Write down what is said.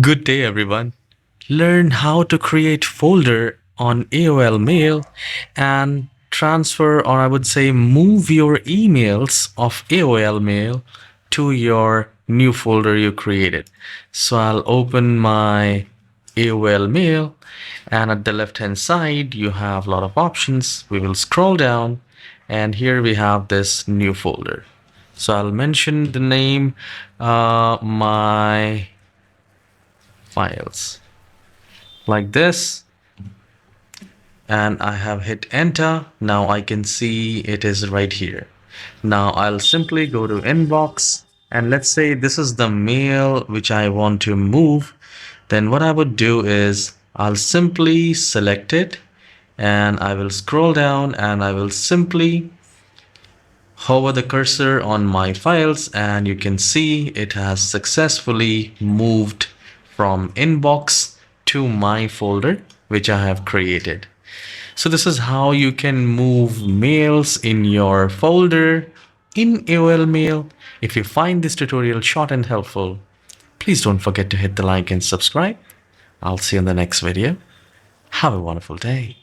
Good day, everyone. Learn how to create folder on AOL Mail and transfer, or I would say move your emails of AOL Mail to your new folder you created. So I'll open my AOL Mail, and at the left hand side you have a lot of options. We will scroll down, and here we have this new folder. So I'll mention the name, my files, like this, and I have hit enter. Now I can see it is right here. Now I'll simply go to inbox, and let's say this is the mail which I want to move. Then what I would do is I'll simply select it, and I will scroll down, and I will simply hover the cursor on my files, and you can see it has successfully moved from inbox to my folder which I have created. So this is how you can move mails in your folder in AOL Mail. If you find this tutorial short and helpful, please don't forget to hit the like and subscribe. I'll see you in the next video. Have a wonderful day.